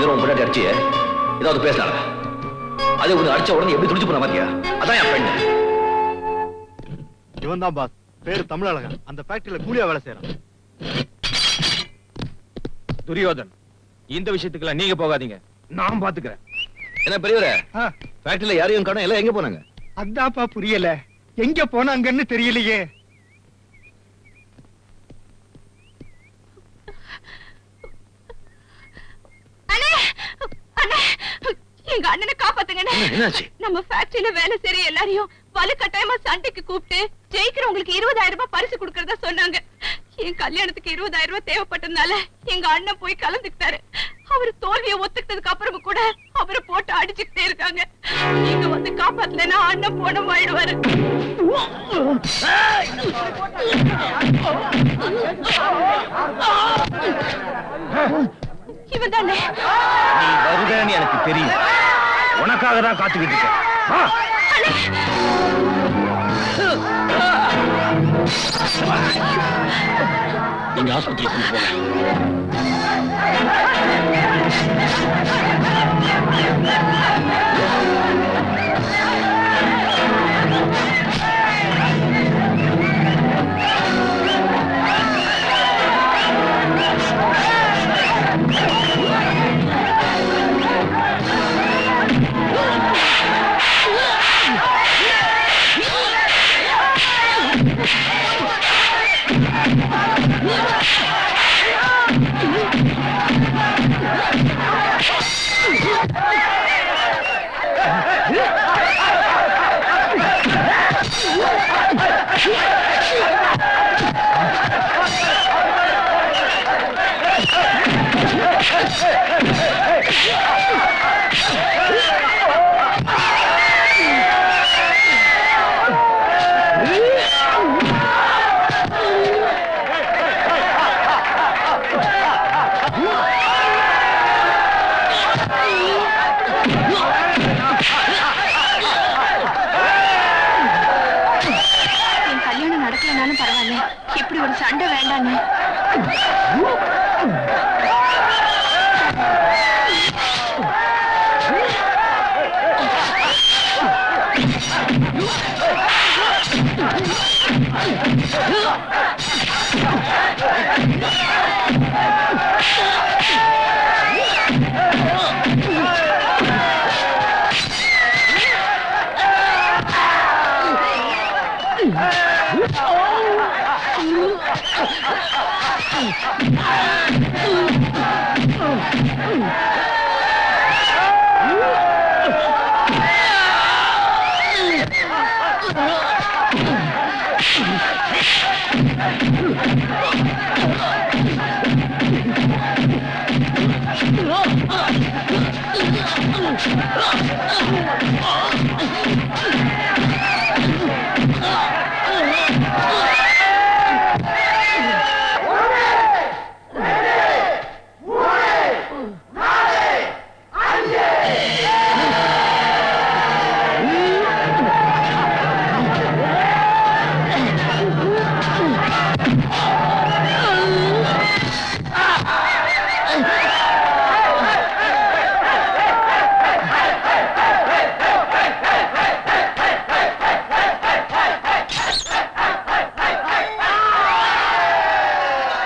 இவ்வளவு நேரம் முன்னாடி அடிச்சு ஏதாவது பேசினாங்க. அதே ஒண்ணு அடிச்ச உடனே எப்படி துடிச்சு போன மாதிரியா? அதான் என் ஃப்ரெண்ட். இவன் தான் பாஸ், பேரு தமிழழகன். அந்த ஃபேக்டரியில கூலியா வேலை செய்யறான். துரியோதன், இந்த விஷயத்துக்குலாம் நீங்க போகாதீங்க, நான் பாத்துக்கிறேன். என்ன பெரியவரே, ஃபேக்டரியில யாரையும் காணோம், எல்லாம் எங்க போனாங்க? அதான்ப்பா புரியல, எங்க போனாங்கன்னு தெரியலையே. எங்க அண்ணனை காப்பாத்துங்க. நம்ம ஃபேக்டரியில வேலை செய்யற எல்லாரையும் வலுக்கட்டாயமா சண்டைக்கு கூப்பிட்டு ஜெயிக்கிறவங்களுக்கு 20,000 ரூபாய் பரிசு கொடுக்கறதா சொன்னாங்க. என் கல்யாணத்துக்கு 20,000 ரூபாய் தேவைப்பட்டதுனால எங்க அண்ணன் போய் கலந்துக்கிட்டாரு. அவரு தோல்வியை ஒத்துக்கிட்டதுக்கு அப்புறமும் கூட அவரை போட்டு அடிச்சுக்கிட்டே இருக்காங்க. நீங்க வந்து காப்பாத்தலன்னா அண்ணன் போன ஆயிடுவாரு. இவன் தானே? நீ வருவேன்னு எனக்கு தெரியும், உனக்காக தான் காத்துக்கிட்டு இருக்கேன். நீங்க ஆஸ்பத்திரிக்கு கொண்டு போங்க. இப்படி ஒரு சண்டை வேண்டாங்க.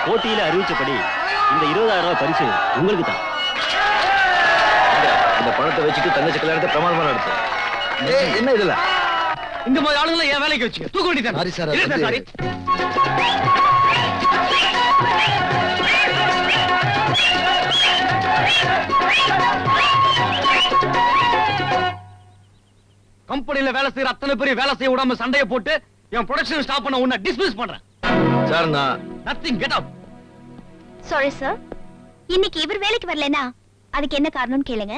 போட்டியில அறிவிச்சபடி இந்த 20,000 ரூபாய் பரிசு உங்களுக்கு தான். இந்த பணத்தை வச்சுட்டு தங்கச்சி கல்யாணத்தை பிரமாதமா நடத்தும். என்ன இதுல இந்த மாதிரி ஆளுங்களை என் வேலைக்கு வச்சுக்க தூக்க வேண்டியதான். Sorry sir, sorry. கம்பெனில வேலை செய்யற அத்தனை பேர் வேலை செய்ய விடாம சண்டையை போட்டு என் ப்ரொடக்ஷன் ஸ்டாப் பண்ண உன்னை டிஸ்மிஸ் பண்றேன். சார் நான் nothing, get out. Sorry sir, இன்னைக்கு இவர் வேலைக்கு வரலனா அதுக்கு என்ன காரணம்னு கேளுங்க.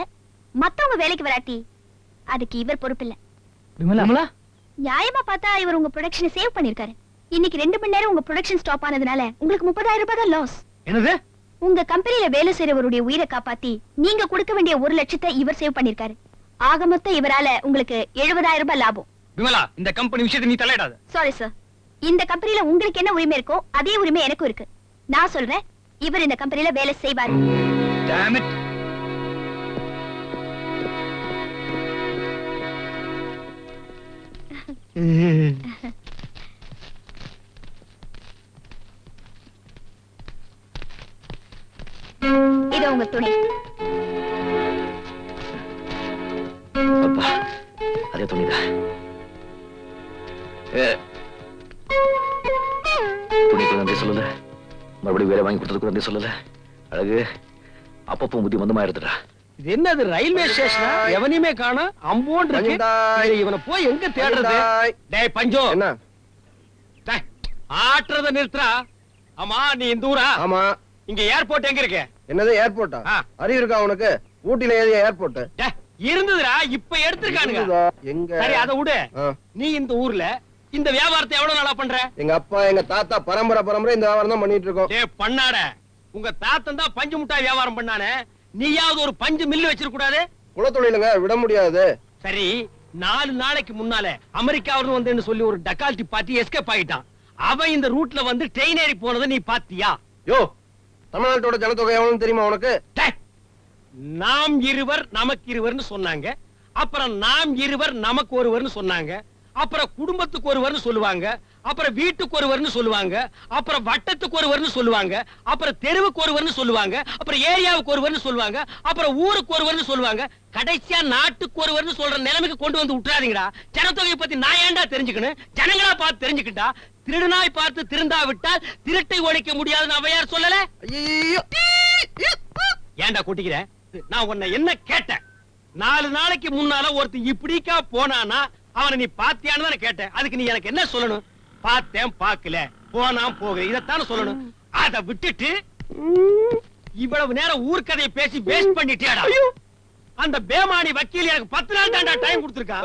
மத்தவங்க வேலைக்கு வராட்டி அதுக்கு இவர் பொறுப்பு இல்ல. விமலா, நியாயமா பார்த்தா இவர் உங்க ப்ரொடக்ஷனை சேவ் பண்ணிருக்காரு. இன்னைக்கு 2 மணி நேரம் உங்க ப்ரொடக்ஷன் ஸ்டாப் ஆனதுனால உங்களுக்கு 30,000 ரூபாய் தான் லாஸ். என்னது? உங்க கம்பெனில வேலை செய்யறவருடைய உயிரை காப்பாத்தி நீங்க கொடுக்க வேண்டிய 1 லட்சத்தை இவர் சேவ் பண்ணிருக்காரு. ஆக மொத்தம் இவரால உங்களுக்கு 70,000 ரூபாய் லாபம். விமலா, இந்த கம்பெனி விஷயத்தை நீ தலையிடாத. சாரி சார், இந்த கம்பெனில உங்களுக்கு என்ன உரிமை இருக்கோ அதே உரிமை எனக்கும் இருக்கு. நான் சொல்றேன், இவர் இந்த கம்பெனில வேலை செய்வார். Damn it. இது உங்க துணி. அப்பா அதே துணிதான். துணிக்கு நன்றி சொல்லல, மறுபடியும் வேலை வாங்கி கொடுத்ததுக்கு நன்றி சொல்லல. அழகு அப்பப்போ புத்தி மந்தமா எடுத்துட்டா. இது என்னது ரயில்வே ஸ்டேஷனா? எவனையுமே காணோம். அம்போன் இருக்கு. இவனை போய் எங்க தேடுறது? டேய் பஞ்சோ, என்ன டேய், ஆட்டுறத நிறுத்துறா. ஆமா நீ இந்த ஊரா? ஆமா. இங்க ஏர்போர்ட் எங்க இருக்கு? என்னது ஏர்போர்ட்டா? ஆ. அறிவு இருக்கா உனக்கு? ஊட்டில ஏது ஏர்போர்ட் டேய், இருந்ததுடா, இப்ப எடுத்துருக்கானுங்க. எங்க? சரி அத விடு. ஆ. நீ இந்த ஊர்ல இந்த வியாபாரத்தை எவ்வளவு நாளா பண்ற? எங்க அப்பா எங்க தாத்தா பரம்பரை இந்த வியாபாரம் தான் பண்ணிட்டு இருக்கோம். டேய் பண்ணாட, உங்க தாத்தன் தான் பஞ்சு முட்டாய் வியாபாரம் பண்ணானே, நீயாவது ஒரு பஞ்சு மில்லு வச்சிருக்க கூடாது? குலத்தொழிலுங்க, விட முடியாது. சரி 4 நாளைக்கு முன்னால அமெரிக்காவிலிருந்து வந்தேன்னு சொல்லி ஒரு டக்கால்டி பார்ட்டி எஸ்கேப் ஆயிட்டான். அவன் இந்த ரூட்ல வந்து ட்ரெயின் ஏறி போனதை நீ பாத்தியா? யோ, தமிழ்நாட்டோட ஜனத்தொகை எவ்வளவுன்னு தெரியுமா உனக்கு? டேய், நாம் இருவர் நமக்கு இருவர்னு சொன்னாங்க. அப்புறம் நாம் இருவர் நமக்கு ஒருவர்னு சொன்னாங்க. அப்புறம் குடும்பத்துக்கு ஒருவர்னு சொல்லுவாங்க. அப்புறம் வீட்டுக்கு ஒருவர்னு சொல்லுவாங்க. அப்புறம் வட்டத்துக்கு ஒருவர்னு சொல்லுவாங்க. அப்புறம் தெருவுக்கு ஒருவர்னு சொல்லுவாங்க. அப்புறம் ஏரியாவுக்கு ஒருவர்னு சொல்லுவாங்க. அப்புறம் ஊருக்கு ஒருவர்னு சொல்லுவாங்க. கடைசியா நாட்டுக்கு ஒருவர்னு சொல்ற நிலைமைக்கு கொண்டு வந்து விட்டுறாதீங்கடா. ஜனத்தொகையை பத்தி நான் ஏன்டா தெரிஞ்சுக்கணும்? ஜனங்களா பார்த்து தெரிஞ்சுக்கிட்டா. திருடனாய் பார்த்து திருந்தா விட்டால் திருட்டை ஒழிக்க முடியாதுன்னு அவையார் சொல்லல? ஐயோ, ஏன்டா கூட்டிக்கிற? நான் உன்னை என்ன கேட்டேன்? 4 நாளைக்கு முன்னால ஒருத்தன் இப்படிக்கா போனானா அவனை நீ பாத்தியான்னு தானே கேட்டேன். அதுக்கு நீ எனக்கு என்ன சொல்லணும்? பார்த்தேன், பார்க்கல, போனாம், போகல, இதத்தானே சொல்லணும். அதை விட்டுட்டு இவ்வளவு நேரம் ஊர்க்கதையை பேசி வேஸ்ட் பண்ணிட்டியாடா. அந்த பேமானி வக்கீல் எனக்கு 10 நாள் தாண்டா டைம் கொடுத்திருக்கா.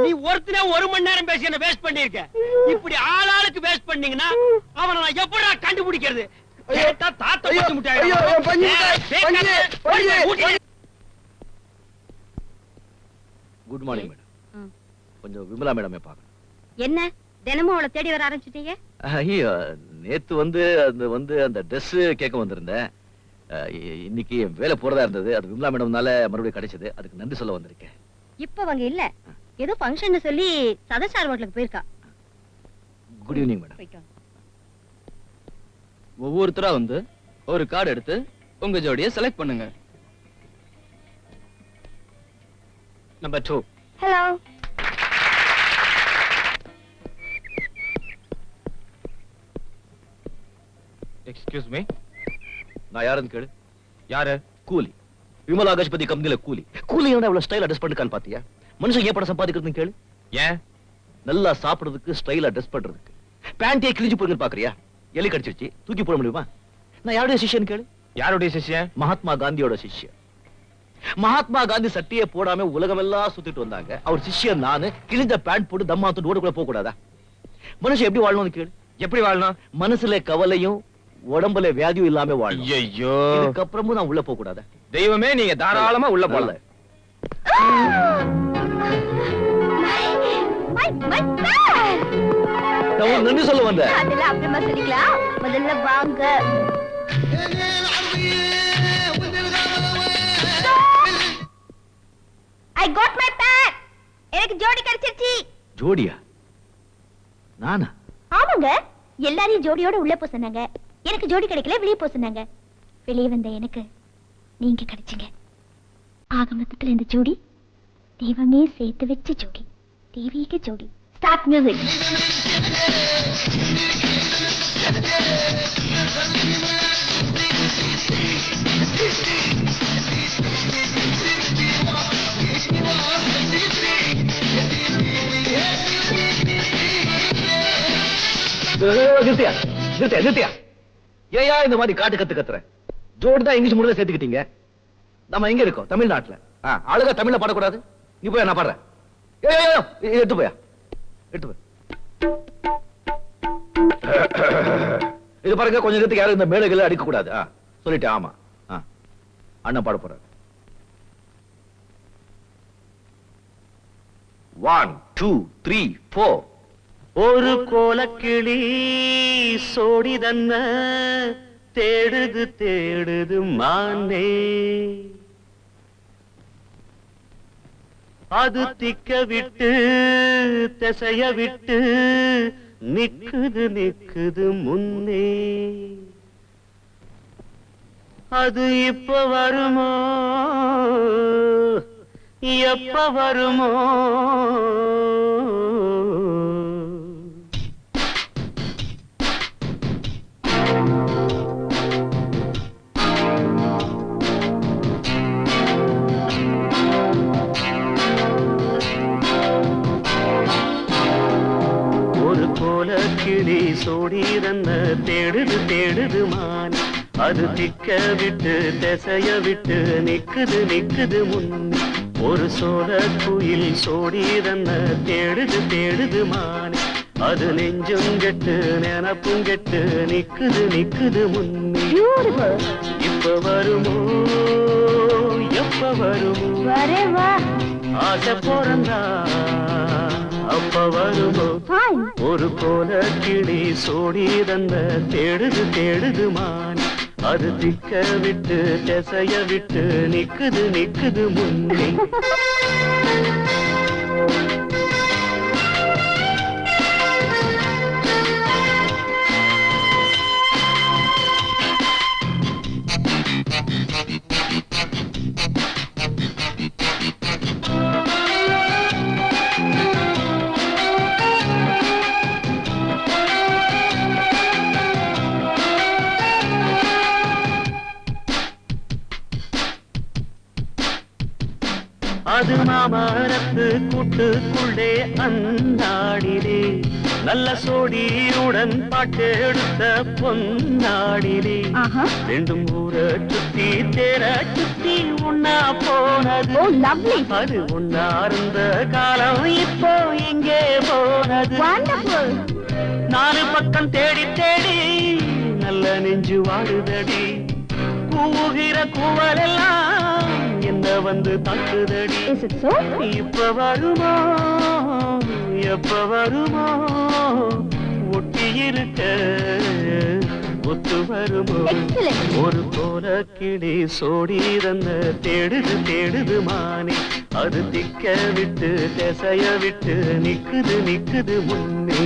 நீ ஒருத்தனே 1 மணி நேரம் பேசி என்ன வேஸ்ட் பண்ணிருக்க. இப்படி ஆளாளுக்கு வேஸ்ட் பண்ணீங்கன்னா அவனை நான் எப்படா கண்டுபிடிக்கிறது? கேட்டா தாத்தா பஞ்சு முட்டாய். ஐயோ, பஞ்சு முட்டாய், பஞ்சு. Good morning madam. கொஞ்சம் விமலா மேடமே பாக்க. என்ன தினமும் அவளை தேடி வர ஆரம்பிச்சிட்டீங்க? ஐயோ, நேத்து வந்து அந்த Dress கேட்க வந்திருந்தேன். இன்னைக்கு வேலை போறதா இருந்தது. அது விமலா மேடம்னால மறுபடியும் கிடைச்சது. அதுக்கு நன்றி சொல்ல வந்திருக்கேன். இப்ப அவங்க இல்ல, ஏதோ ஃபங்க்ஷன் சொல்லி சதசார் ஹோட்டலுக்கு போயிருக்கா. Good evening madam. போயிட்டு வாங்க. ஒவ்வொருத்தரா வந்து ஒரு கார்டு எடுத்து உங்க ஜோடியை செலக்ட் பண்ணுங்க. நம்பர் 2. ஹலோ. Excuse me. நான் யாருன்னு கேளு. யாரு? கூலி. விமலா கஜபதி கம்பெனில கூலி. கூலி எவ்வளவு ஸ்டைலா ட்ரெஸ் பண்ணிருக்கான்னு பாத்தியா? மனுஷன் ஏன் படம் சம்பாதிக்கிறதுன்னு கேளு. ஏன்? நல்லா சாப்பிடுறதுக்கு, ஸ்டைலா ட்ரெஸ் பண்றதுக்கு. பேண்டே கிழிஞ்சு போயிருக்கு பாக்குறியா? எலி கடிச்சிருச்சு, தூக்கி போட முடியுமா? நான் யாருடைய சிஷ்யன்னு கேளு. யாருடைய சிஷ்யன்? மகாத்மா காந்தியோட சிஷ்யன். மகாத்மா காந்தி சட்டையே போடாம உலகமெல்லாம் சுத்திட்டு வந்தாங்க. அவர் சிஷ்யன் நானு. கிழிஞ்ச பேண்ட் போட்டு தம்மாத்து ரோடு கூட போக கூடாதா? மனுஷன் எப்படி வாழணும்னு கேளு. எப்படி வாழணும்? மனசுல கவலையும் உடம்புல வியாதியும் இல்லாம வாழணும். ஐயோ, இதுக்கப்புறமும் நான் உள்ள போக கூடாதா? தெய்வமே, நீங்க தாராளமா உள்ள போலாம். நான் நன்றி சொல்ல வந்தேன். அதெல்லாம் அப்புறமா சொல்லிக்கலாம், முதல்ல வாங்க. I got my pack. எனக்கு ஜோடி கிடைச்சிருச்சு. ஜோடியா? நானா? ஆமாங்க, எல்லாரையும் ஜோடியோட உள்ள போ சொன்னாங்க. எனக்கு ஜோடி கிடைக்கல, வெளியே போ சொன்னாங்க. வெளியே வந்த எனக்கு நீங்க கிடைச்சீங்க. ஆக மொத்தத்துல இந்த ஜோடி தெய்வமே சேர்த்து வச்ச ஜோடி, தெய்வீக ஜோடி. Start music. நிறுத்தியா நிறுத்தியா நிறுத்தியா? ஏயா இந்த மாதிரி காட்டு கத்து கத்துற? ஜோடி தான் இங்கிலீஷ் முடிஞ்ச சேர்த்துக்கிட்டீங்க. நம்ம எங்க இருக்கோம்? தமிழ்நாட்டுல. ஆளுங்க தமிழ்ல பாடக்கூடாது. நீ போய் நான் பாடுறேன். எடுத்து போயா, எடுத்து போய். இது பாருங்க, கொஞ்சம் நேரத்துக்கு யாரும் இந்த மேடைகளை அடிக்க கூடாது. சொல்லிட்டேன். ஆமா, அண்ணன் பாட போற. 1 2 3 4. ஒரு கோலக்கிளி சோடிதன்ன தேடுது தேடுது மானே, அது திக்க விட்டு திசைய விட்டு நிக்குது நிக்குது முன்னே அது இப்ப வருமோ எப்ப வருமோ ஒரு கோல கிளி சோடிரன்ன தேடுது தேடுது மான் அது திக்க விட்டு திசைய விட்டு நிக்குது நிக்குது முன்னே ஒரு சோல குயில் சோடிரன்ன தேடுது தேடுது மான் அது நெஞ்சும் கெட்டு நினப்பும் கெட்டு நிக்குது நிக்குது முன்னே இப்ப வருமோ எப்ப வருமோ ஆசை பிறந்தா அப்ப வருமோ ஒரு கோல கிளி சோடி தந்த தேடுது தேடுது மான் அது திக்க விட்டு திசைய விட்டு நிக்குது நிக்குது முன்னே அது மாமரத்து கூட்டுக்குள்ளே அந்நாடிலே நல்ல சோடியுடன் பாட்டு எடுத்த பொன்னாடிலே ரெண்டும் ஊரை சுத்தி தேர சுத்தி உண்ணா போனது அது உண்ணா இருந்த காலம் இப்போ இங்கே போனது நாலு பக்கம் தேடி தேடி நல்ல நெஞ்சு வாடுதடி கூவுகிற கூவலெல்லாம் என்ன வந்து தாக்குதடி இப்ப வருமோ எப்ப வருமோ ஒட்டி இருக்க ஒத்து வருமோ ஒரு கோல கிளி சோடி தந்த தேடுது தேடுது மானே அது திக்க விட்டு திசைய விட்டு நிக்குது நிக்குது முன்னே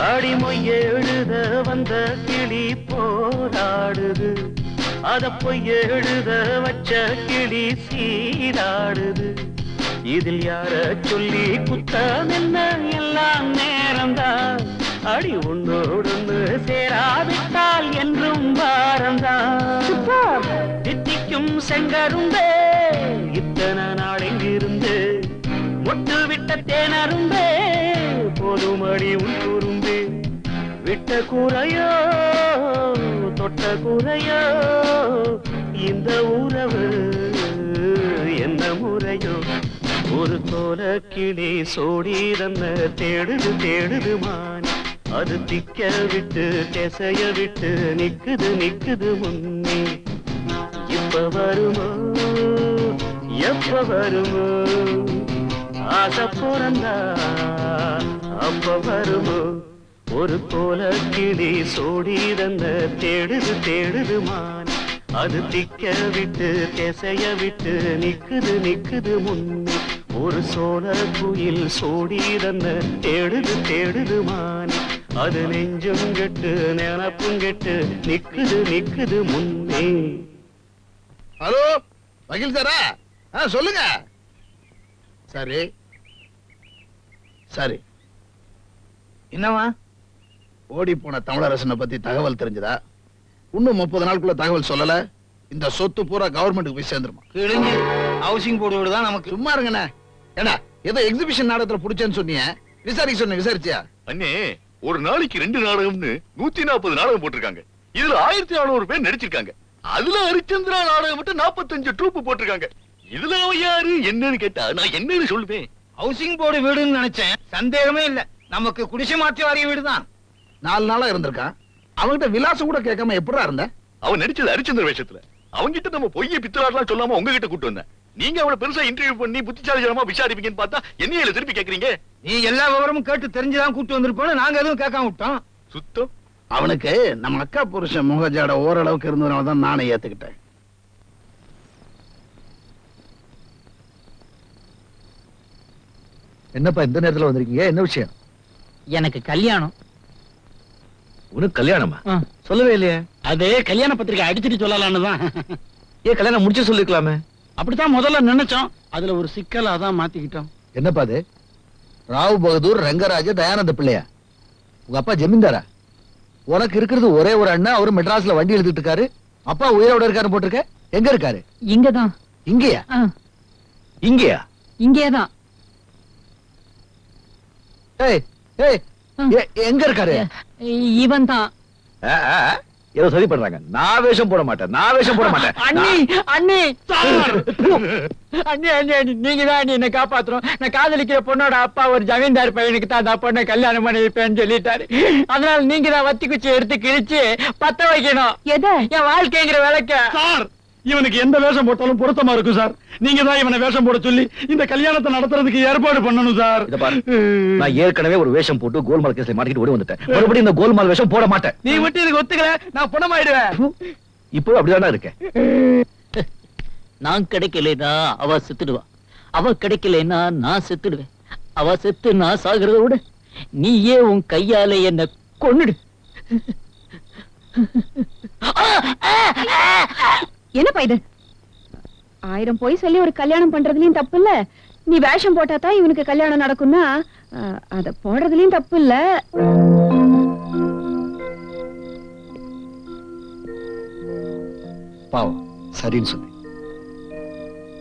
அடிமொய் எழுத வந்த கிளி போராடுது அத பொய் எழுத வச்ச கிளி சீராடுது இதில் யார சொல்லி குத்தம் என்ன எல்லாம் நேரம்தான் அடி உன்னோடு சேராவிட்டால் என்றும் வாரம்தான் தித்திக்கும் செங்கரும்பே இத்தனை நாள் எங்கிருந்து முட்டு விட்ட தேனரும்பே போதுமடி உன் குறும்பே விட்ட குறையோ தொட்ட குறையோ இந்த உறவு என்ன முறையோ ஒரு கோல கிளி சோடி தந்த தேடுது தேடுது மான் அது திக்க விட்டு திசைய விட்டு நிக்குது நிக்குது முன்னே இப்ப வருமோ எப்ப வருமோ ஆசை பிறந்தா அப்ப வருமோ ஒரு கோல கிளி சோடி தந்த தேடுது தேடுது மான் அது திக்க விட்டு திசைய விட்டு நிக்குது நிக்குது முன்னே ஒரு சோழ குயில் சோடி தந்த தேடுது தேடுது மான் அது நெஞ்சும் கெட்டு நினப்பும் கெட்டு நிக்குது நிக்குது முன்னே. ஹலோ வக்கீல் சாரா? சொல்லுங்க. சரி சரி. என்னவா? ஓடி போன தமிழரசனை பத்தி தகவல் தெரிஞ்சதா? இன்னும் 30 நாளுக்குள்ள தகவல் சொல்லல, இந்த சொத்து பூரா கவர்மெண்ட்டுக்கு போய் சேர்ந்துருமா? கிழிஞ்சு ஹவுசிங் போர்டு தான் நமக்கு. சும்மா இருங்கண்ணே. ஏடா ஏதோ எக்ஸிபிஷன் நாடகத்துல புடிச்சேன்னு சொன்னீங்க, விசாரிக்க சொன்ன, விசாரிச்சியா? அண்ணே ஒரு நாளைக்கு 2 நாடகம்னு 140 நாடகம் போட்டிருக்காங்க. இதுல 1400 பேர் நடிச்சிருக்காங்க. அதுல ஹரிச்சந்திரா நாடகம் மட்டும் 45 ட்ரூப் போட்டிருக்காங்க. இதுல அவன் யாரு என்னன்னு கேட்டா நான் என்னன்னு சொல்லுவேன். ஹவுசிங் போர்டு வீடுன்னு நினைச்சேன். சந்தேகமே இல்ல, நமக்கு குடிசை மாற்றி வாரிய வீடுதான். 4 நாளா இருந்திருக்கான். அவன்கிட்ட விலாசம் கூட கேட்காம எப்படா இருந்த? அவன் நடிச்சது ஹரிச்சந்திர வேஷத்துல. அவங்கிட்ட நம்ம பொய்ய பித்தலாட்லாம் சொல்லாம உங்ககிட்ட கூட்டு வந்தேன். நீங்க அவளை பெருசா இன்டர்வியூ பண்ணி புத்திசாலித்தனமா விசாரிப்பீங்கன்னு பார்த்தா என்னையில திருப்பி கேக்குறீங்க. நீ எல்லா விவரமும் கேட்டு தெரிஞ்சுதான் கூட்டு வந்திருப்போம். நாங்க எதுவும் கேட்காம விட்டோம். சுத்தம். அவனுக்கு நம்ம அக்கா புருஷன் முகஜாட ஓரளவுக்கு இருந்ததுனால தான் நானே ஏத்துக்கிட்டேன். என்னப்பா இந்த நேரத்துல வந்திருக்கீங்க? என்ன விஷயம்? எனக்கு கல்யாணம். உனக்கு கல்யாணமா? ஆ. சொல்லவே இல்லையே. அது கல்யாண பத்திரிக்கை அடிச்சிட்டு சொல்லலான்னு தான். ஏன் கல்யாணம் முடிச்சு சொல்லிருக்கலாமே. அப்படித்தான் முதல்ல நினைச்சோம். அதுல ஒரு சிக்கல், அதான் மாத்திக்கிட்டோம். என்னப்பா அது? ராவ் பகதூர் ரங்கராஜ தயானந்த பிள்ளையா? உங்க அப்பா ஜமீன்தாரா? உனக்கு இருக்கிறது ஒரே ஒரு அண்ணன், அவரு மெட்ராஸ்ல வண்டி எழுதிட்டு இருக்காரு. அப்பா உயிரோட இருக்காரு போட்டிருக்க. எங்க இருக்காரு? இங்கதான். இங்கயா? இங்கயா? இங்கேதான். ஏய் ஏய் எங்க இருக்காரு? இவன் தான். ஏதோ சரி பண்றாங்க. நான் வேஷம் போட மாட்டேன். நான் வேஷம் போட மாட்டேன். அண்ணி அண்ணி அண்ணி அண்ணி அண்ணி நீங்க தான் என்ன காப்பாத்துறோம். நான் காதலிக்கிற பொண்ணோட அப்பா ஒரு ஜமீன்தார் பையனுக்கு தான் அந்த பொண்ணை கல்யாணம் பண்ணி வைப்பேன்னு சொல்லிட்டாரு. அதனால நீங்க தான் வத்தி குச்சி எடுத்து கிழிச்சு பத்த வைக்கணும். எதை? என் வாழ்க்கைங்கிற விளக்க. சார், இவனுக்கு எந்த வேஷம் போட்டாலும் பொருத்தமா இருக்கும் சார். நீங்க தான் இவனை வேஷம் போட சொல்லி இந்த கல்யாணத்தை நடத்துறதுக்கு ஏற்பாடு பண்ணணும் சார். இத பாரு, நான் ஏற்கனவே ஒரு வேஷம் போட்டு கோல்மால் கேஸ்ல மாட்டிக்கிட்டு ஓடி வந்துட்டேன். மறுபடியும் இந்த கோல்மால் வேஷம் போட மாட்டேன். நீ மட்டும் இதுக்கு ஒத்துக்கல, நான் பணமாயிடுவேன். இப்போ அப்படிதானா இருக்கேன். நான் கிடைக்கலைன்னா அவ செத்துடுவா. அவ கிடைக்கலைன்னா நான் செத்துடுவேன். அவ செத்து நான் சாகிறத விட நீயே உன் கையால என்ன கொன்னுடு. என்னப்பா இது? 1000 போய் சொல்லி ஒரு கல்யாணம் பண்றதுலயும் தப்பு இல்ல. நீ வேஷம் போட்டா தான் இவனுக்கு கல்யாணம் நடக்கும்னா அத போடுறதுலயும் தப்பு இல்ல. பாவம், சரின்னு சொன்னேன்.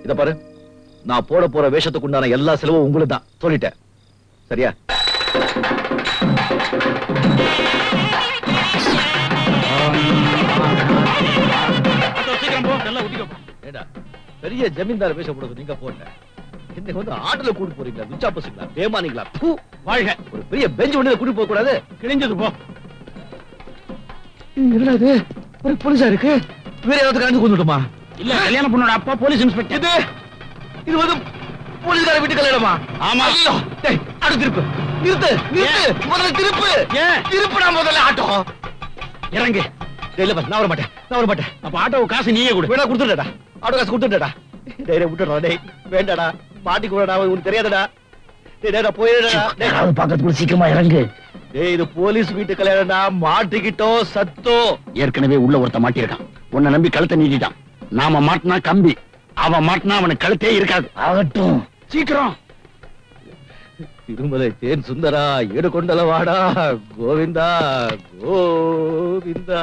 இத பாரு, நான் போட போற வேஷத்துக்கு உண்டான எல்லா செலவும் உங்களுக்கு தான் சொல்லிட்டேன். சரியா? பெரிய ஜமீன்தார் வேஷம் போடுறது நீங்க போட்ட. இன்னைக்கு வந்து ஆட்டோல கூட்டு போறீங்களா? துச்சா பசங்களா? பேமானிங்களா? வாழ்க. ஒரு பெரிய பெஞ்ச் ஒண்ணு கூட்டு போக கூடாது. கிழிஞ்சது போ. என்னடா இது? ஒரு போலீஸா இருக்கு. வேற ஏதாவது கலந்து கொண்டுட்டுமா? இல்ல, கல்யாண பொண்ணோட அப்பா போலீஸ் இன்ஸ்பெக்டர். இது வந்து போலீஸ்கார வீட்டு கல்யாணமா? ஆமா. ஐயோ, டேய், ஆட்டோ திருப்பு. நிறுத்து, நிறுத்து. முதல்ல திருப்பு. திருப்புடா முதல்ல ஆட்டோ. இறங்கு. டேய், இல்ல, நான் வர மாட்டேன். நான் வர மாட்டேன். அப்ப ஆட்டோ காசு நீயே கொடு. வேணா கொடுத்துடா. ஆட்டோ காசு கொடுத்துடா. டேய், விட்டுடா. டேய், வேண்டாடா. மாட்டி கூடடா, உனக்கு தெரியாதடா. டேய், டேய், போயிடா. டேய், பக்கத்துக்குள்ள சீக்கிரமா இறங்கு. டேய், இது போலீஸ் வீட்டு கல்யாணம்டா. மாட்டிக்கிட்டோ சத்தோ. ஏற்கனவே உள்ள ஒருத்த மாட்டிருக்கான். உன்னை நம்பி கழுத்தை நீட்டிட்டான். நாம மாட்டினா கம்பி, அவன் மாட்டினா அவனுக்கு கழுத்தே இருக்காது. ஆகட்டும், சீக்கிரம். திருமலை தேன் சுந்தரா, ஈடு கொண்டல வாடா. கோவிந்தா, கோவிந்தா.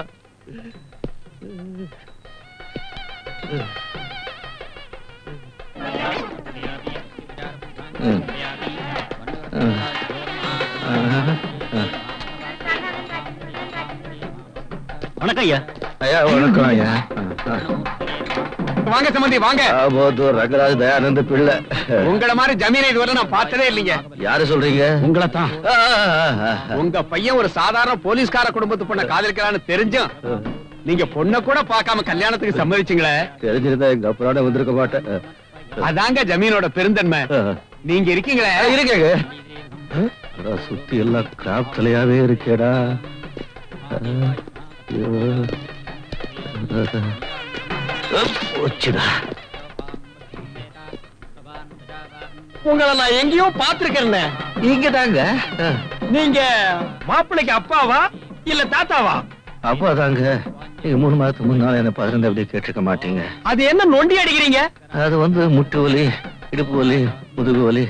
வணக்கம் ஐயா. ஐயா, வணக்கம் ஐயா. வாங்க சம்பந்தி, வாங்க. ரங்கராஜ் தயானந்த பிள்ளை. உங்கள மாதிரி ஜமீனை இதுவரை நான் பார்த்ததே இல்லைங்க. யாரு சொல்றீங்க? உங்களை தான். உங்க பையன் ஒரு சாதாரண போலீஸ்கார குடும்பத்து பொண்ண காதலிக்கிறான்னு தெரிஞ்சும் நீங்க பொண்ண கூட பார்க்காம கல்யாணத்துக்கு சம்மதிச்சீங்களே. தெரிஞ்சிருந்தா எங்க அப்புறம் வந்திருக்க மாட்டேன். அதாங்க ஜமீனோட பெருந்தன்மை. நீங்க இருக்கீங்களே. இருக்கேங்க. சுத்தி எல்லாம் கிராப் தலையாவே இருக்கேடா. போச்சுடா. உங்களை நான் எங்கேயோ பாத்துருக்கேன். இங்க தாங்க. நீங்க மாப்பிள்ளைக்கு அப்பாவா இல்ல தாத்தாவா? அப்பா தாங்க. நீங்க 3 மாதத்துக்கு முன்னால என்ன 15 அப்படி கேட்டிருக்க மாட்டீங்க. அது என்ன நொண்டி அடிக்கிறீங்க? அது வந்து முட்டு வலி, இடுப்பு வலி, முதுகு வலி.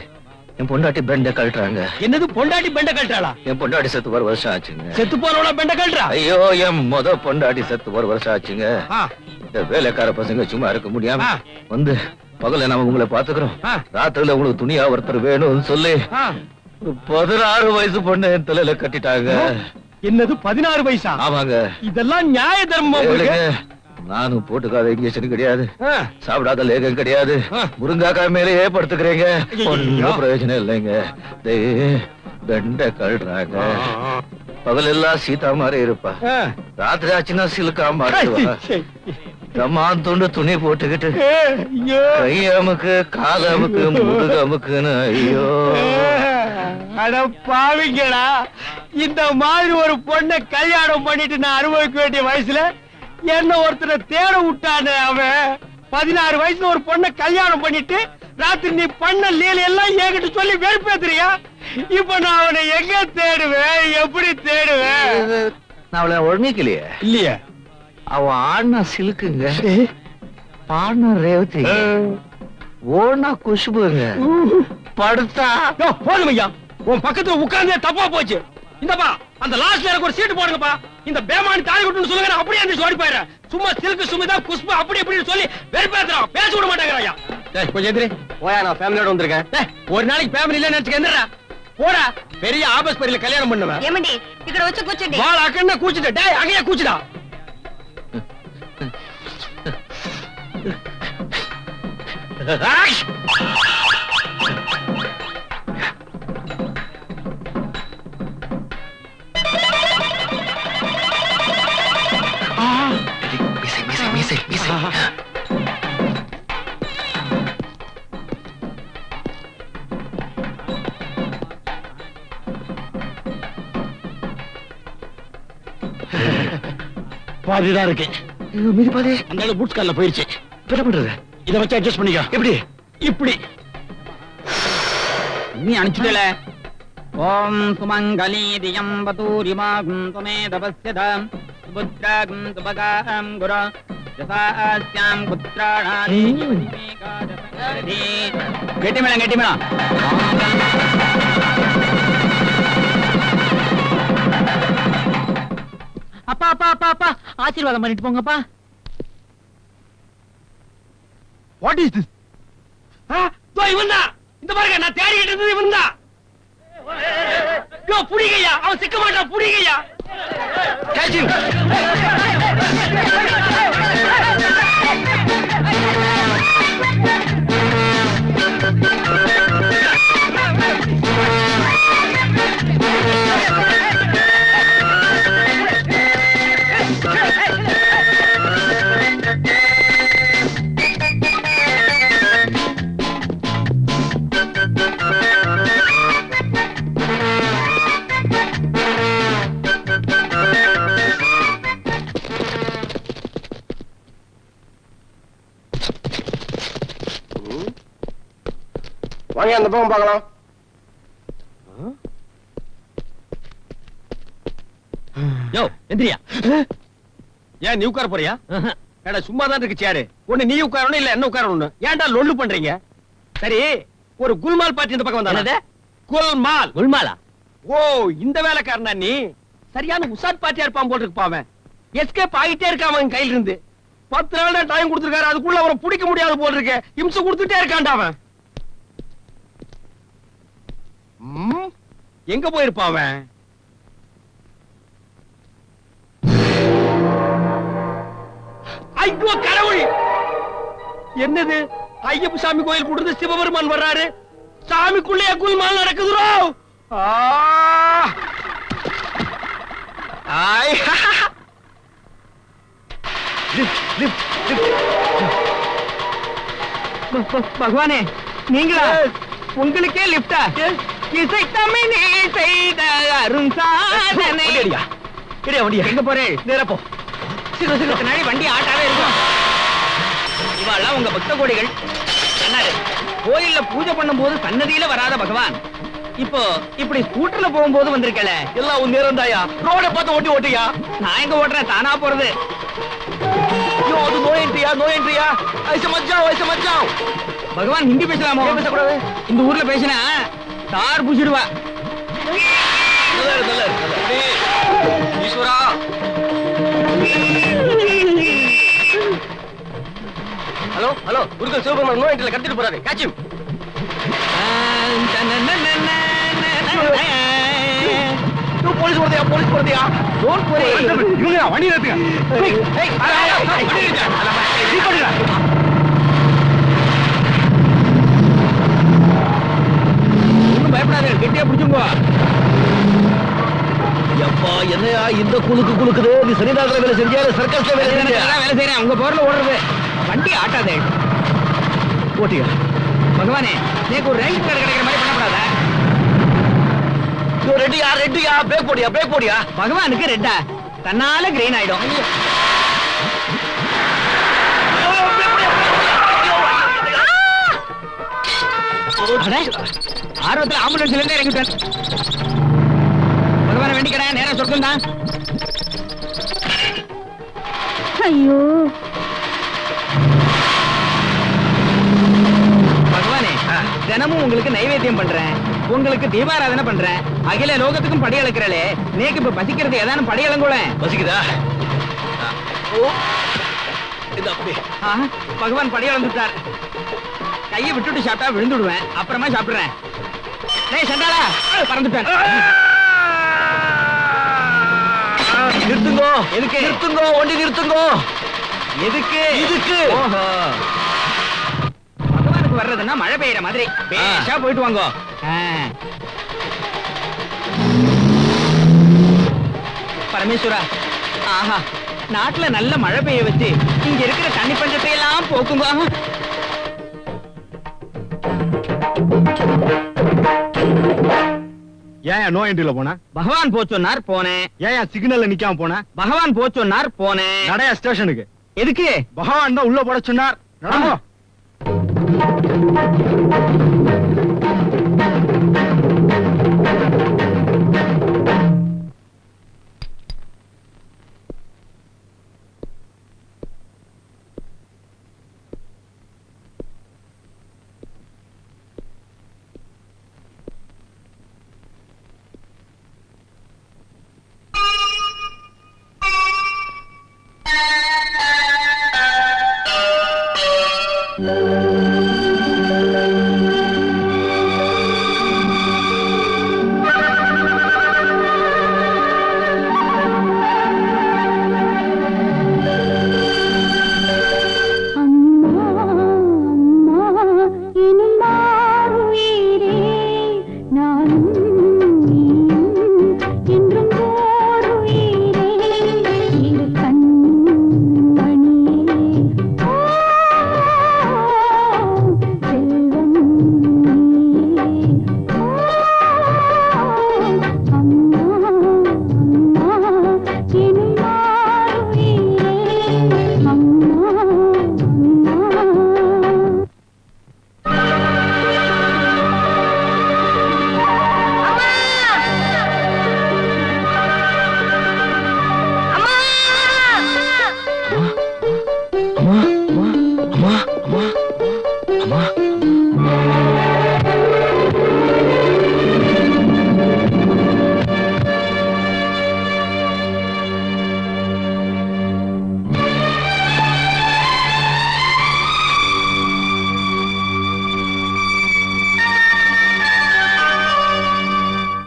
என் பொண்டாட்டி பெண்ட கழட்டுறாங்க. என்னது, பொண்டாட்டி பெண்ட கழட்டாளா? என் பொண்டாட்டி செத்து 1 வருஷம் ஆச்சுங்க. செத்து போனவள பெண்ட கழட்டா? ஐயோ, என் பொண்டாட்டி செத்து 1 வருஷம் ஆச்சுங்க. இந்த வேலைக்கார பசங்க சும்மா இருக்க முடியாம வந்து பகல நாம உங்களை பாத்துக்கிறோம், ராத்திரில உங்களுக்கு துணியா ஒருத்தர் வேணும்னு சொல்லி 16 வயசு பொண்ணு என் தலையில கட்டிட்டாங்க. என்னது 16 வயசா? ஆமாங்க. இதெல்லாம் நியாய தர்மம் உங்களுக்கு? நானும் போட்டுக்காத இன்ஜெக்ஷன் கிடையாது, ஆ. சாப்பிடாத லேகம் கிடையாது, ஆ. முருங்காக்காய் மேலேயே படுத்துக்கிறீங்க. ஐயையோ. ஒன்னும் பிரயோஜனம் இல்லைங்க. பெண்ட கழுறாங்க. பகலெல்லாம் சீதா மாதிரி இருப்பா, ஆ. ராத்திரி ஆச்சுன்னா சிலுக்கா மாட்டுவா. தம்மான் துண்டு துணி போட்டுக்கிட்டு ஐயோ. கை அமுக்கு, கால் அமுக்கு, முதுகு அமுக்குன்னு ஐயோ. அட பாவிங்களா, இந்த மாதிரி ஒரு பொண்ணை கல்யாணம் பண்ணிட்டு நான் அனுபவிக்க வேண்டிய வயசுல என்ன ஒருத்தரை தேட விட்டானே அவன். 16 வயசுல ஒரு பொண்ணை கல்யாணம் பண்ணிட்டு ராத்திரி நீ பண்ண லீல எல்லாம் என்கிட்ட சொல்லி வெறுப்பேத்துறியா? இப்ப நான் அவனை எங்க தேடுவேன், எப்படி தேடுவேன்? நான் அவளை ஒழுங்கிக்கலையே. இல்லையே. அவன் ஆடினா சிலுக்குங்க, பாடினா ரேவதிங்க, ஓடினா குஷ்புங்க, படுத்தா போதும் ஐயா, உன் பக்கத்துல உட்கார்ந்தே தப்பா போச்சு. இந்தப்பா அந்த லாஸ்ட்ல எனக்கு ஒரு சீட்டு போடுங்கப்பா. இந்த பேமானி தாலி கட்டுன்னு சொல்லுங்க, நான் அப்படியே அந்த ஓடி போயிடுறேன். சும்மா சில்கு சுமிதா குஷ்பு அப்படி இப்படின்னு சொல்லி வெறுப்பேத்துறான், பேச விட மாட்டேங்கிறான் ஐயா. கொஞ்சம் எதிரி போயா, நான் ஃபேமிலியோட வந்திருக்கேன். ஒரு நாளைக்கு ஃபேமிலி இல்ல நினைச்சுக்க எந்திரா போடா. பெரிய ஆபஸ்பரியில கல்யாணம் பண்ணுவேன். ఏమండి ఇక్కడ వచ్చి కూర్చోండి. வாள் அக்கன்னா கூச்சிட்ட. டேய் அங்கேயே கூச்சிடா. பாதிதான் இருக்கு. மீதி பாதி அந்த பூட்ஸ் கால்ல போயிருச்சு. என்ன பண்றது? இத வச்சு அட்ஜஸ்ட் பண்ணிக்க. எப்படி? இப்படி நீ அனுப்பிச்சுட்டல. ஓம் சுமங்கலி தியம் வதூரிமாகும் துமே தபஸ்யதாம் சுபுத்ராகும் சுபகாம் குர யசாஸ்யாம் புத்ராணாதி மேகாதபதி. கெட்டி மேளம், கெட்டி மேளம். அப்பா அப்பா அப்பா அப்பா ஆசீர்வாதம் பண்ணிட்டு போங்கப்பா. What is this? இவன் தான். இந்த பாருங்க, நான் தேடிக்கிட்டு இருந்தது இவன் தான். புடிங்கய்யா, அவன் சிக்க மாட்டான், புடிங்கய்யா. வாங்க அந்த பக்கம் பார்க்கலாம். யோ எந்திரியா. ஏன் நீ உட்கார போறியா? ஏடா சும்மா தான் இருக்கு சேரு. ஒண்ணு நீ உட்காரணும், இல்ல என்ன உட்காரணும். ஏன்டா லொள்ளு பண்றீங்க? சரி, ஒரு குல்மால் பார்ட்டி இந்த பக்கம் வந்தானே. குல்மால். குல்மாலா? ஓ, இந்த வேலைக்காரனா நீ? சரியான உசாட் பார்ட்டியா இருப்பான் போல இருக்கு. அவன் எஸ்கேப் ஆகிட்டே இருக்கான் அவன் கையில இருந்து. 10 நாள் தான் டைம் கொடுத்திருக்காரு, அதுக்குள்ள அவரை பிடிக்க முடியாது போல இருக்கு. இம்சை கொடுத்துட்டே இருக்கான்டா அவன். எங்க போயிருப்பான் அவன்? ஐயோ கடவுள், என்னது? ஐயப்ப சாமி கோயில் கூடுது, சிவபெருமான் வர்றாரு. சாமிக்குள்ளே குல்மால் நடக்குதுரோ. பகவானே, நீங்களா? உங்களுக்கே லிப்டா? இசை தமிழே செய்த அரும் சாதனை. எங்க போறேன்? நேரா போ. பின்னாடி வண்டி ஆட்டாவே இருக்கும். இவாள்லாம் உங்க பக்த கோடிகள். கோயில்ல பூஜை பண்ணும் போது சன்னதியில வராத பகவான் இப்போ இப்படி ஸ்கூட்டர்ல போகும்போது வந்திருக்கல. எல்லாம் உன் நேரம் தாயா. ரோட பார்த்து ஓட்டி ஓட்டியா. நான் எங்க ஓட்டுறேன், தானா போறது. அது நோ என்ட்ரியா, நோ என்ட்ரியா. ஐச மச்சான். பகவான் ஹிந்தி பேசலாமோ? பேசக்கூடாது. இந்த ஊர்ல பேசினா தார் புடிச்சிடுவா. ஈஸ்வரா. ஹலோ குருக்கள் சிவபெருமான் நோ என்ட்ரில கடத்திட்டு போறாரு. Catch him. போலீஸ் வருதியா, போலீஸ் வருதியா? Don't worry. இவங்க வண்டி நிறுத்துங்க. ஏய், வண்டி நிறுத்து. ஒண்ணும் பயப்படாதீங்க, கெட்டியா பிடிச்சுங்க. எப்பா என்னையா இந்த குலுக்குது? நீ சரிதாகிற வேலை செஞ்சியா, சர்க்கஸ்ல வேலை செஞ்சியா? வேலை செய்யறேன், உங்க போர்ல ஓடுறது. வண்டி ஆட்டாதே. போட்டியா? பகவானே, நீக்கு ஒரு ரேங்க் கார்டு கிடைக்கிற மாதிரி பண்ணப்படாத. ரெட்டியா, பிரேக் போடியா. பகவானுக்கு ரெட்டா, தன்னால கிரீன் ஆயிடும். அட, ஆர்வத்துல ஆம்புலன்ஸ்ல இருந்து இறங்கிட்டேன். பகவான வேண்டிக்கிறேன், நேரம் சொர்க்கம் தான். ஐயோ, பகவானே, தினமும் உங்களுக்கு நைவேத்தியம் பண்றேன், உங்களுக்கு தீபாராதனை பண்றேன், அகில லோகத்துக்கும் படி அளக்கிறே. நேக்கு இப்ப பசிக்கிறது ஏதானும் படி அளங்கூட. பசிக்குதா? இது அப்படி. பகவான் படி அளந்துட்டார். கையை விட்டுட்டு சாப்பிட்டா விழுந்துடுவேன், அப்புறமா சாப்பிடுறேன். டேய் சண்டாளா, பறந்துட்டேன். நிறுத்துங்கோ. எதுக்கு? நிறுத்துங்கோ, வண்டி நிறுத்துங்கோ. எதுக்கு? இதுக்கு. ஓஹோ, பகவானுக்கு வர்றதுன்னா மழை பெய்யற மாதிரி பேஷா போயிட்டு வாங்கோ. பரமேஸ்வரா, ஆஹா, நாட்டுல நல்ல மழை பெய்ய வச்சு இங்க இருக்கிற தண்ணி பஞ்சத்தை எல்லாம் போக்குங்க. ஏன் நோ என்ட்ரில போன? பகவான் போச்சொன்னார் போனேன். ஏன் சிக்னல்ல நிக்காம போன? பகவான் போச்சொன்னார் போனேன். நடையா ஸ்டேஷனுக்கு. எதுக்கு? பகவான் தான் உள்ள போட சொன்னார். நடந்தோ.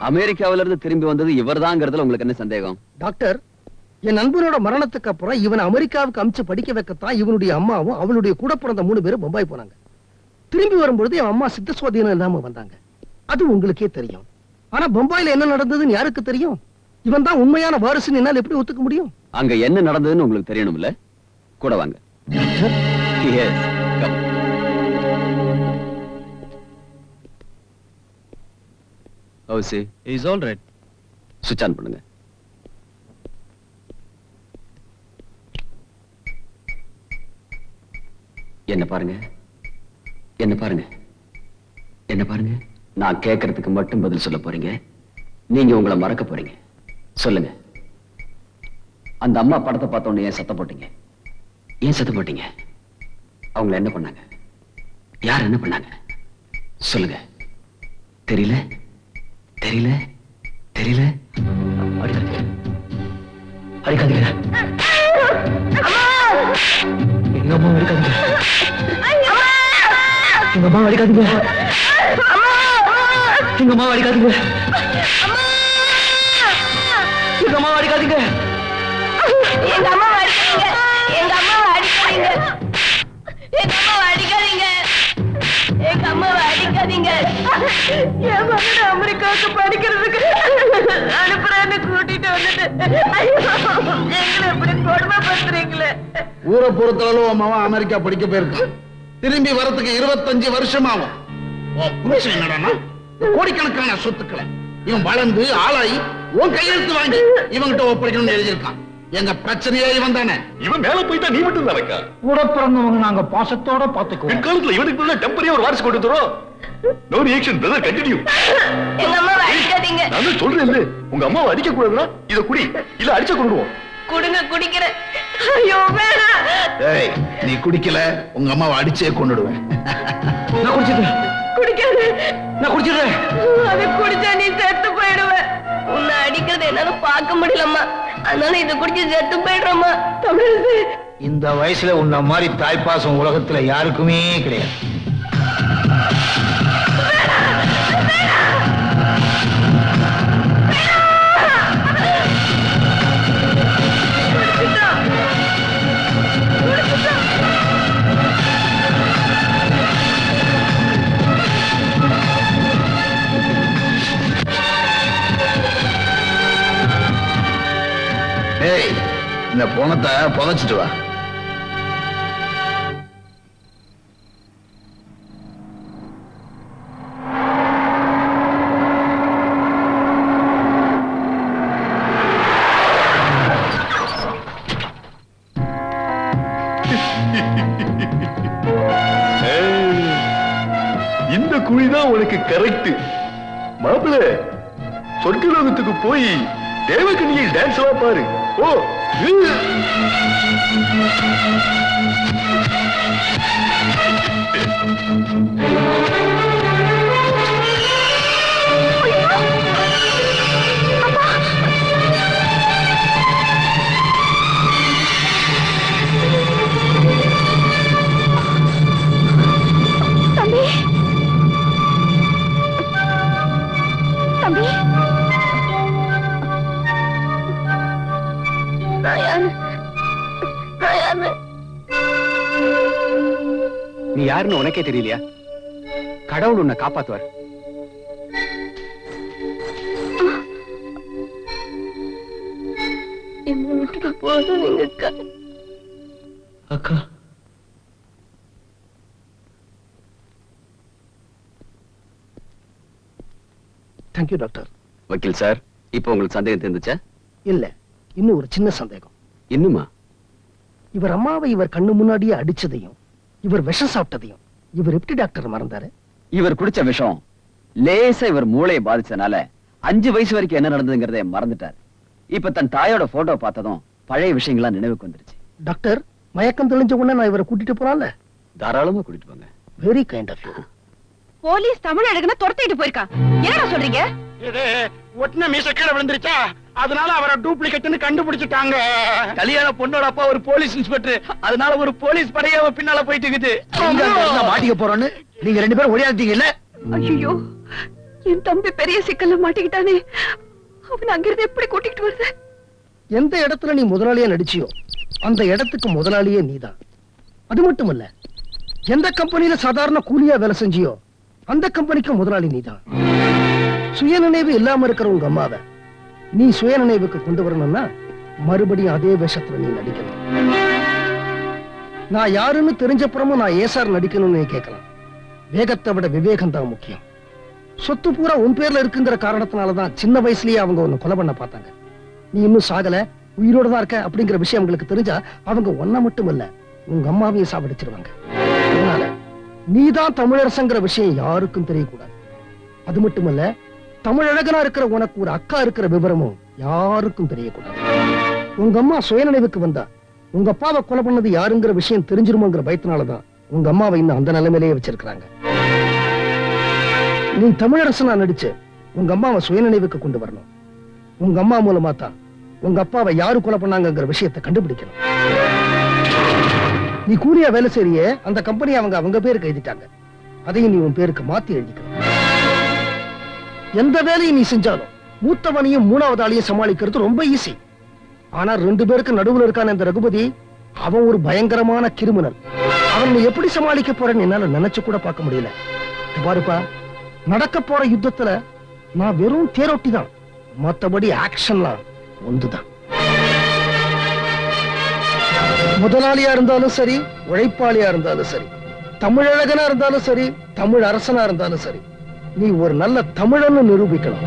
அமெரிக்காவில இருந்து திரும்பி வந்தது இவர்தாங்கிறதுல உங்களுக்கு என்ன சந்தேகம்? டாக்டர், என் நண்பனோட மரணத்துக்கு அப்புறம் இவனை அமெரிக்காவுக்கு அமிச்சு படிக்க வைக்கத்தான் இவனுடைய அம்மாவும் அவளுடைய கூட பிறந்த 3 பேரும் பம்பாய் போனாங்க. திரும்பி வரும்பொழுது என் அம்மா சித்த சுவாதீனம் இல்லாம வந்தாங்க. அது உங்களுக்கே தெரியும். ஆனா பம்பாயில என்ன நடந்ததுன்னு யாருக்கு தெரியும்? இவன் தான் உண்மையான வாரிசுன்னு என்னால எப்படி ஒத்துக்க முடியும்? அங்க என்ன நடந்ததுன்னு உங்களுக்கு தெரியணும்ல, கூட வாங்க. Yes, come. OC is all right. சுவிட்ச் ஆன் பண்ணுங்க. என்ன பாருங்க, என்ன பாருங்க, என்ன பாருங்க. நான் கேட்கறதுக்கு மட்டும் பதில் சொல்ல போறீங்க. நீங்க உங்களை மறக்க போறீங்க. சொல்லுங்க, அந்த அம்மா படத்தை பார்த்தோன்னு ஏன் சத்தம் போட்டீங்க? ஏன் சத்தம் போட்டீங்க? அவங்கள என்ன பண்ணாங்க? யார் என்ன பண்ணாங்க? சொல்லுங்க. தெரியல, தெரியல, தெரியல. அடிக்காதீங்க, அடிக்காதீங்க. எங்க அம்மா அடிக்காதீங்க, எங்க அம்மா அடிக்காதீங்க. எங்க அம்மா அடிக்காதீங்க, எங்க அம்மா அடிக்காதீங்க, எங்க அம்மா அடிக்காதீங்க, எங்க அம்மா அடிக்காதீங்க, எங்க அம்மா அடிக்காதீங்க, எங்க அம்மா அடிக்காதீங்க. என் மகன் அமெரிக்காவுக்கு படிக்கிறதுக்கு அனுப்புறேன்னு கூட்டிட்டு வந்துட்டு எங்களை இப்படி கொடுமைப்படுத்துறீங்களே. ஊரை பொறுத்தளவு உன் மகன் அமெரிக்கா படிக்க போயிருக்கான். திரும்பி வரதுக்கு 25 வருஷம் ஆகும். என்னடா கோடிக்கணக்கான சொத்துக்களை இவன் வளர்ந்து ஆளாயி உன் கையெழுத்து வாங்கி இவங்கிட்ட ஒப்படைக்கணும்னு எழுதியிருக்கான். எங்க பிரச்சனையே இவன் தானே. இவன் மேல போயிட்டா நீ மட்டும் தான் வைக்கா. கூட பிறந்தவங்க நாங்க பாசத்தோட பாத்துக்குவோம். பிற்காலத்துல இவனுக்கு டெம்பரரியா ஒரு வாரிசு கொண்டு தரோம். No reaction brother, continue. எங்க அம்மா அடிக்காதீங்க. நான் சொல்றேன், உங்க அம்மாவை அடிக்க கூடாதுன்னா இத குடி, இல்ல அடிச்ச கொண்டுடுவோம். குடுங்க, குடிக்கிறேன். ஐயோ வேணாம். ஏய், நீ குடிக்கல உங்க அம்மாவை அடிச்சே கொன்னுடுவேன். நான் குடிச்சிட்டேன், குடிக்காது. நான் குடிச்சிடுறேன். அது குடிச்சா நீ செத்து போயிடுவ. உன்னை அடிக்கிறது என்னால பார்க்க முடியலம்மா, அதனால இதை குடிச்சு செத்து போயிடுறோம்மா. தமிழரசு, இந்த வயசுல உன்ன மாதிரி தாய்ப்பாசம் உலகத்துல யாருக்குமே கிடையாது. ஏய், இந்த பணத்தை புதைச்சிட்டு வா. இந்த குழிதான் உனக்கு கரெக்ட். மாப்பிள்ள, சொர்க்கலோகத்துக்கு போய் தேவகனியில் டான்ஸ் எல்லாம் பாரு. ஓ தம்பி, தம்பி, நீ யாருன்னு உனக்கே தெரியலையா? கடவுள் உன்னை காப்பாத்துவார். என்ன விட்டுட்டு போதும் அக்கா. அக்கா, தேங்க்யூ டாக்டர். வக்கீல் சார், இப்போ உங்களுக்கு சந்தேகம் தெரிஞ்சுச்சா? இல்ல, இன்னும் ஒரு சின்ன சந்தேகம். இன்னுமா? இவர் அம்மாவை இவர் கண்ணு முன்னாடியே அடிச்சதையும் இவர் விஷம் சாப்பிட்டதையும் இவர் எப்படி டாக்டர் மறந்தாரு? இவர் குடிச்ச விஷம் லேசா இவர் மூளையை பாதிச்சதுனால 5 வயசு வரைக்கும் என்ன நடந்ததுங்கிறத மறந்துட்டார். இப்ப தன் தாயோட போட்டோ பார்த்ததும் பழைய விஷயங்கள்லாம் நினைவுக்கு வந்துருச்சு. டாக்டர், மயக்கம் தெளிஞ்ச உடனே நான் இவரை கூட்டிட்டு போறான்ல. தாராளமா கூட்டிட்டு போங்க. Very kind of you. Police தமிழகன துரத்திட்டு போயிருக்கா. என்னடா சொல்றீங்க? இது ஒட்டின மீச கீழே விழுந்துருச்சா, அதனால அவரை டூப்ளிகேட்னு கண்டுபிடிச்சிட்டாங்க. கல்யாண பொண்ணோட அப்பா ஒரு போலீஸ் இன்ஸ்பெக்டர், அதனால ஒரு போலீஸ் படையே அவன் பின்னால போயிட்டு இருக்குது. மாட்டிக்க போறோன்னு நீங்க 2 பேரும் ஓடியாந்தீங்கல்ல. ஐயோ, என் தம்பி பெரிய சிக்கல்ல மாட்டிக்கிட்டானே. அவன் அங்கிருந்து எப்படி கூட்டிட்டு வருது? எந்த இடத்துல நீ முதலாளியா நடிச்சியோ அந்த இடத்துக்கு முதலாளியே நீதான். அது மட்டுமல்ல, எந்த கம்பெனியில சாதாரண கூலியா வேலை செஞ்சியோ அந்த கம்பெனிக்கு முதலாளி நீதான். சுயநினைவு இல்லாம இருக்கிற உங்க அம்மாவை நீ சுயநினைவுக்கு கொண்டு வரணும்னா மறுபடியும் அதே வேஷத்துல நீ நடிக்கணும். நான் யாருன்னு தெரிஞ்சப்புறமும் நான் ஏசார் நடிக்கணும்னு நீ கேட்கலாம். வேகத்தை விட விவேகம் தான் முக்கியம். சொத்து பூரா உன் பேர்ல இருக்குங்கிற காரணத்தினாலதான் சின்ன வயசுலயே அவங்க உன்னை கொலை பண்ண பார்த்தாங்க. நீ இன்னும் சாகல, உயிரோட தான் இருக்க அப்படிங்கிற விஷயம் அவங்களுக்கு தெரிஞ்சா அவங்க ஒன்ன மட்டும் இல்ல உங்க அம்மாவையும் சாவடிச்சிருவாங்க. அதனால நீதான் தமிழரசங்கிற விஷயம் யாருக்கும் தெரியக்கூடாது. அது மட்டுமல்ல, தமிழழகனா இருக்கிற உனக்கு ஒரு அக்கா இருக்கிற விவரமும் யாருக்கும் தெரியக்கூடாது. உங்க அம்மா சுயநினைவுக்கு வந்தா உங்க அப்பாவை கொலை பண்ணது யாருங்கிற விஷயம் தெரிஞ்சிருமோங்கிற பயத்தினாலதான் உங்க அம்மாவை இன்னும் அந்த நிலைமையிலேயே வச்சிருக்கிறாங்க. நீ தமிழரசனா நடிச்சு உங்க அம்மாவை சுயநினைவுக்கு கொண்டு வரணும். உங்க அம்மா மூலமா தான் உங்க அப்பாவை யாரு கொலை பண்ணாங்கிற விஷயத்தை கண்டுபிடிக்கணும். நீ கூலியா வேலை செய்றியே, அந்த கம்பெனி அவங்க பேருக்கு எழுதிட்டாங்க. அதையும் நீ உன் பேருக்கு மாத்தி எழுதிக்கணும். எந்த வேலையை நீ செஞ்சாலும் மூத்தவனையும் மூணாவது ஆளையும் சமாளிக்கிறது ரொம்ப ஈஸி. ஆனா 2 பேருக்கு நடுவுல இருக்கான இந்த ரகுபதி, அவன் ஒரு பயங்கரமான கிரிமினல். அவனை எப்படி சமாளிக்க போறேன்னு என்னால நினைச்சு கூட பார்க்க முடியல. இது பாருப்பா, நடக்க போற யுத்தத்துல நான் வெறும் தேரோட்டி தான், மத்தபடி ஆக்ஷன்லாம் ஒன்றுதான். முதலாளியா இருந்தாலும் சரி, உழைப்பாளியா இருந்தாலும் சரி, தமிழழகனா இருந்தாலும் சரி, தமிழ் அரசனா இருந்தாலும் சரி, நீ ஒரு நல்ல தமிழன்னு நிரூபிக்கணும்.